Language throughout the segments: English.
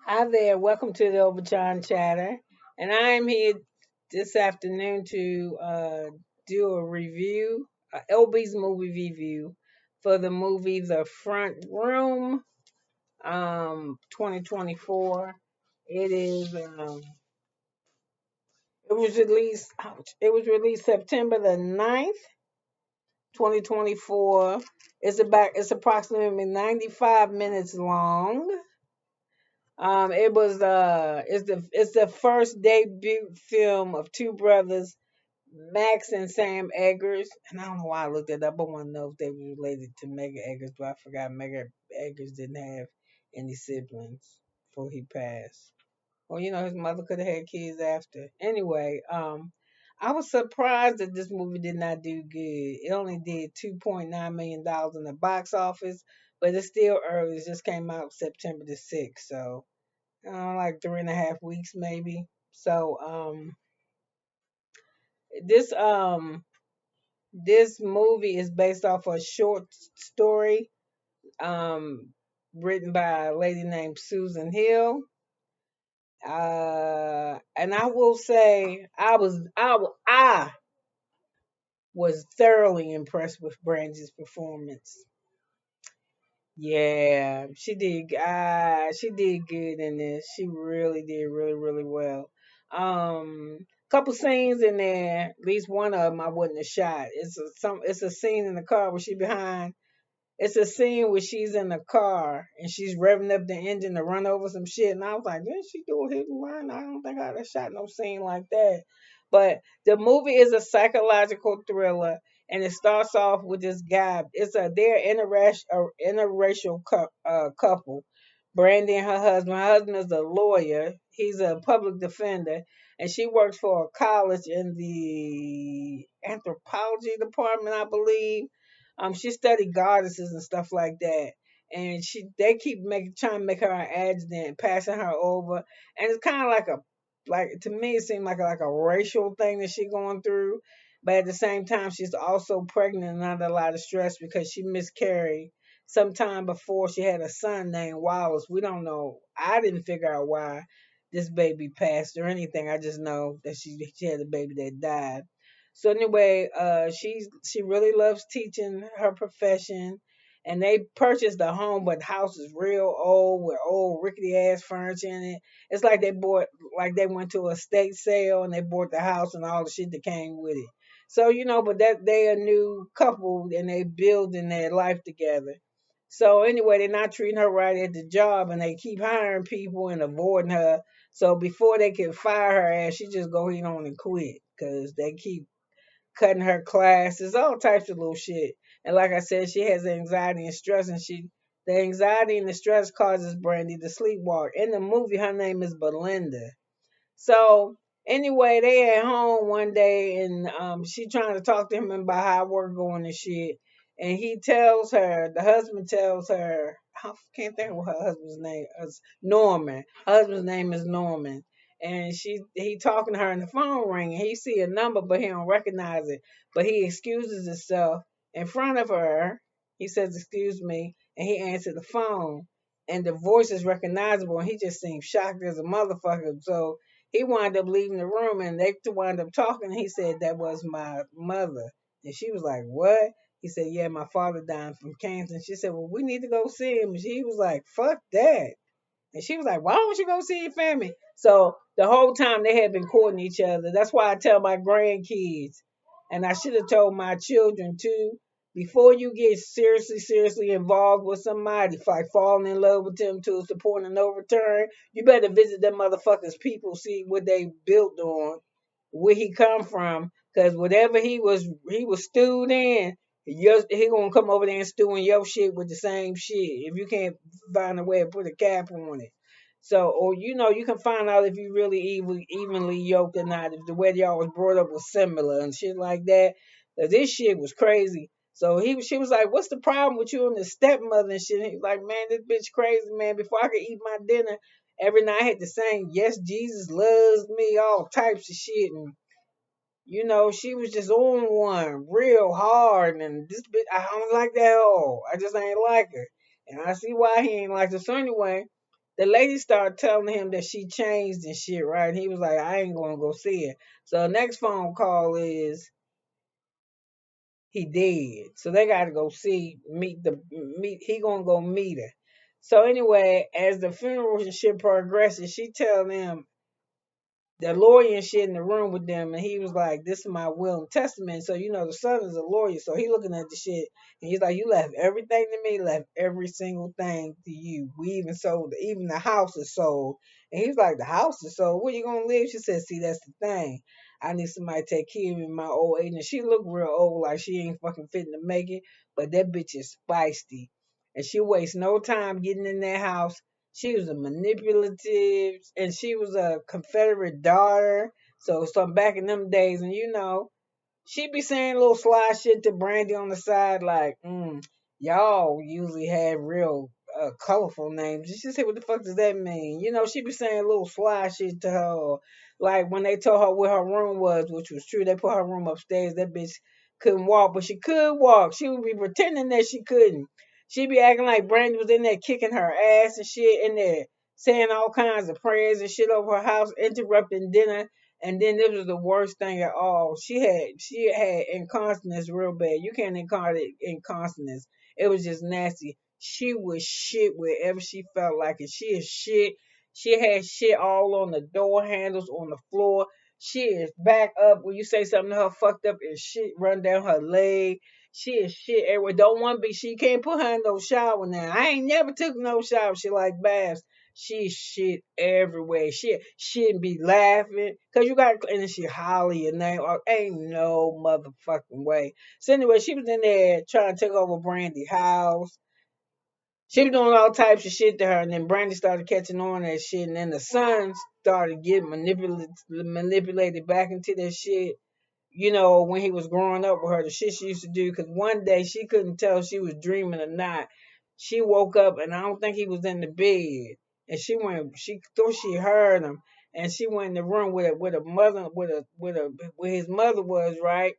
Hi there, welcome to the Obachanchatter. And I am here this afternoon to do a review, LB's movie review for the movie The Front Room 2024. It is, it was released September the 9th, 2024. It's approximately 95 minutes long. It's the first debut film of two brothers, Max and Sam Eggers. And I don't know why I looked it up. I want to know if they were related to Mega Eggers, but I forgot Mega Eggers didn't have any siblings before he passed. Well, his mother could have had kids after. Anyway, I was surprised that this movie did not do good. It only did $2.9 million in the box office, but it's still early. It just came out September the 6th, so like 3.5 weeks maybe. So this um this movie is based off a short story um written by a lady named Susan Hill. And I will say I was thoroughly impressed with Brandy's performance. Yeah, she did good in this. She really did really well. Couple scenes in there, at least one of them I wouldn't have shot. It's a scene in the car where she behind it's a scene where she's in the car and she's revving up the engine to run over some shit. And I was like, didn't she do a hit and run? I don't think I'd have shot no scene like that. But the movie is a psychological thriller, and it starts off with this guy. They're interracial couple. Brandy and her husband. Her husband is a lawyer. He's a public defender, and she works for a college in the anthropology department, I believe. She studied goddesses and stuff like that, and they keep trying to make her an adjutant, passing her over, and it's kind of like to me it seemed like a racial thing that she going through, but at the same time she's also pregnant and under a lot of stress because she miscarried sometime before she had a son named Wallace. We don't know. I didn't figure out why this baby passed or anything. I just know that she had a baby that died. So anyway, she really loves teaching her profession, and they purchased a home, but the house is real old with old rickety ass furniture in it. It's like they went to a estate sale and they bought the house and all the shit that came with it. So but that they a new couple and they building their life together. So anyway, they're not treating her right at the job, and they keep hiring people and avoiding her. So before they can fire her ass, she just go ahead on and quit because they keep cutting her classes, all types of little shit. And like I said, she has anxiety and stress, and the anxiety and the stress causes Brandy to sleepwalk. In the movie, her name is Belinda. So anyway, they at home one day, and she trying to talk to him about how work going and shit. And the husband tells her, I can't think of what her husband's name is, Norman. Her husband's name is Norman. And he talking to her and the phone ring, and he see a number, but he don't recognize it. But he excuses himself in front of her. He says, "Excuse me," and he answered the phone. And the voice is recognizable, and he just seems shocked as a motherfucker. So he wound up leaving the room, and they wound up talking. He said that was my mother, and she was like, "What?" He said, "Yeah, my father died from cancer." And she said, "Well, we need to go see him." And he was like, "Fuck that." And she was like, "Why don't you go see your family?" So the whole time they had been courting each other. That's why I tell my grandkids, and I should have told my children too, before you get seriously involved with somebody, like falling in love with them to the point of no return, you better visit them motherfuckers people, see what they built on, where he come from, because whatever he was stewed in, he gonna come over there and stew in your shit with the same shit if you can't find a way to put a cap on it. So, or you can find out if you really evenly yoked or not, if the way y'all was brought up was similar and shit like that. This shit was crazy. So she was like, "What's the problem with you and the stepmother and shit?" And he was like, "Man, this bitch crazy, man. Before I could eat my dinner, every night I had to sing, 'Yes, Jesus loves me,' all types of shit." And she was just on one real hard, and this bitch, I don't like that hoe. I just ain't like her, and I see why he ain't like her. So anyway, the lady started telling him that she changed and shit, right? And he was like, I ain't gonna go see her. So the next phone call is he dead. So they gotta go meet he gonna go meet her. So anyway, as the funeral and shit progresses, she tell them the lawyer and shit in the room with them, and he was like, "This is my will and testament." So the son is a lawyer, so he looking at the shit, and he's like, "You left everything to me, left every single thing to you. We even sold, even the house is sold." And he's like, "The house is sold. Where you gonna live?" She said, "See, that's the thing. I need somebody to take care of me in my old age." And she looked real old, like she ain't fucking fitting to make it, but that bitch is feisty, and she wastes no time getting in that house. She was a manipulative, and she was a Confederate daughter. So some back in them days, and she be saying little sly shit to Brandy on the side, like, y'all usually have real colorful names. You should say, what the fuck does that mean? She be saying little sly shit to her. Like when they told her where her room was, which was true, they put her room upstairs. That bitch couldn't walk, but she could walk. She would be pretending that she couldn't. She be acting like Brandy was in there kicking her ass and shit in there, saying all kinds of prayers and shit over her house, interrupting dinner. And then this was the worst thing at all. She had incontinence real bad. You can't incarnate incontinence. It was just nasty. She was shit wherever she felt like it. She is shit. She had shit all on the door handles, on the floor. She is back up when you say something to her fucked up and shit run down her leg. She is shit everywhere. Don't want to be. She can't put her in no shower now. I ain't never took no shower. She like baths. She shit everywhere. She'd be laughing because you got, and then she holler your name. Ain't no motherfucking way. So anyway, she was in there trying to take over Brandy's house. She was doing all types of shit to her, and then Brandy started catching on that shit, and then the son started getting manipulated back into that shit. When he was growing up with her, the shit she used to do. Because one day she couldn't tell if she was dreaming or not. She woke up and I don't think he was in the bed. And she thought she heard him, and she went in the room with a mother, where his mother was, right,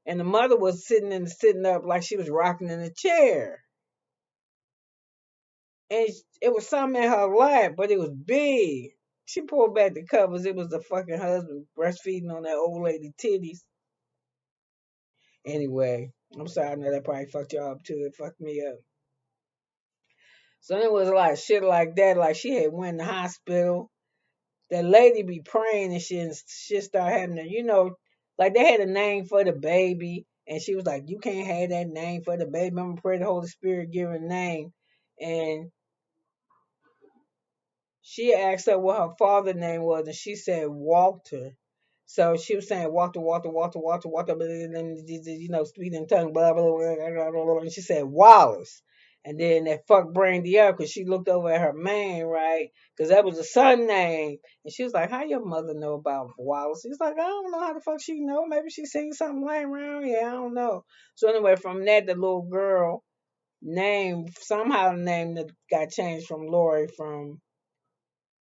and the mother was sitting up like she was rocking in a chair, and it was something in her lap, but it was big. She pulled back the covers. It was the fucking husband breastfeeding on that old lady titties. Anyway, I'm sorry. I know that probably fucked y'all up too. It fucked me up. So it was a lot of shit like that. Like she had went in the hospital. That lady be praying and shit, and shit start having like they had a name for the baby, and she was like, "You can't have that name for the baby. I'm gonna pray the Holy Spirit give her a name." And she asked her what her father's name was, and she said Walter. So she was saying Walter, Walter, Walter, Walter, Walter, speaking in tongue, blah, blah, blah, blah, blah, blah, and she said Wallace. And then that fucked Brandy up because she looked over at her man, right? Because that was the son name. And she was like, how your mother know about Wallace? He was like, I don't know how the fuck she know. Maybe she seen something laying around. Yeah, I don't know. So anyway, from that, the little girl name, somehow the name that got changed from Lori from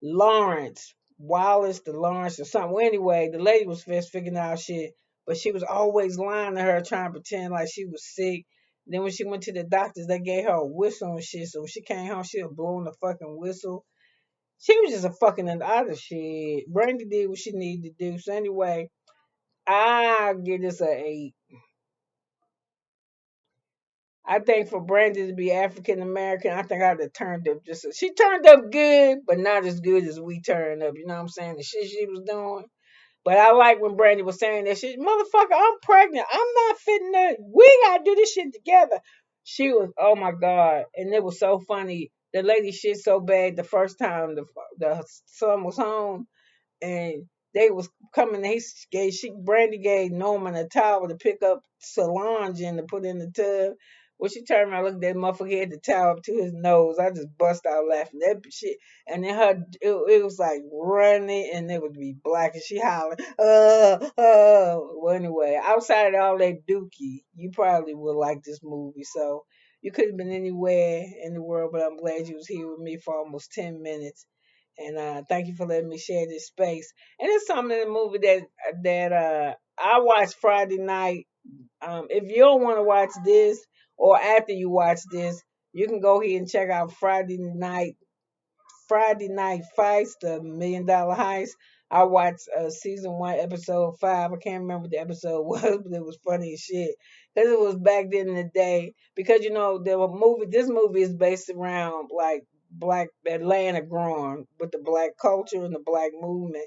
Lawrence, Wallace to Lawrence or something. Well, anyway, the lady was first figuring out shit, but she was always lying to her, trying to pretend like she was sick. Then when she went to the doctors, they gave her a whistle and shit. So when she came home, she was blowing the fucking whistle. She was just a fucking other shit. Brandy did what she needed to do. So anyway, I give this a 8. I think for Brandy to be African American, I think I'd have turned up she turned up good, but not as good as we turned up. You know what I'm saying? The shit she was doing. But I like when Brandy was saying that shit. Motherfucker, I'm pregnant. I'm not fitting that. We gotta do this shit together. She was, oh my God. And it was so funny. The lady shit so bad the first time the son was home, and they was coming. Brandy gave Norman a towel to pick up Solange and to put in the tub. When she turned around, looked at that motherfucker, he had the towel up to his nose. I just bust out laughing. That shit, and then it was like running, and it would be black, and she hollering, Well, anyway, outside of all that dookie, you probably would like this movie. So you could have been anywhere in the world, but I'm glad you was here with me for almost 10 minutes. And thank you for letting me share this space. And it's something in the movie that I watched Friday night. If you don't want to watch this, or after you watch this, you can go ahead and check out Friday night Friday Night Fights, the $1 Million Heist. I watched season one, episode 5. I can't remember what the episode was, but it was funny as shit because it was back then in the day. Because there were movie. This movie is based around like black Atlanta growing with the black culture and the black movement.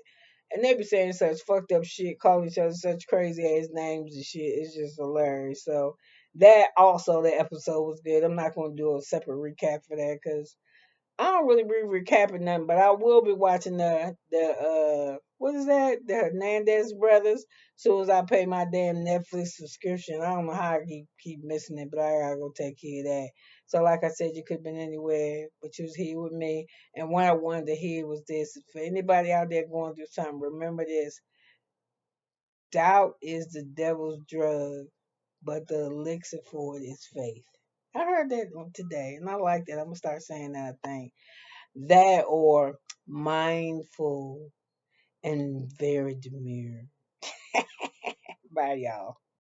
And they be saying such fucked up shit, calling each other such crazy ass names and shit. It's just hilarious. So that also, the episode was good. I'm not gonna do a separate recap for that because I don't really be recapping nothing, but I will be watching the what is that? The Hernandez brothers. Soon as I pay my damn Netflix subscription. I don't know how I keep missing it, but I gotta go take care of that. So like I said, you could have been anywhere, but you was here with me. And what I wanted to hear was this. For anybody out there going through something, remember this. Doubt is the devil's drug, but the elixir for it is faith. I heard that one today, and I like that. I'm gonna start saying that, I think. That or mindful and very demure. Bye, y'all.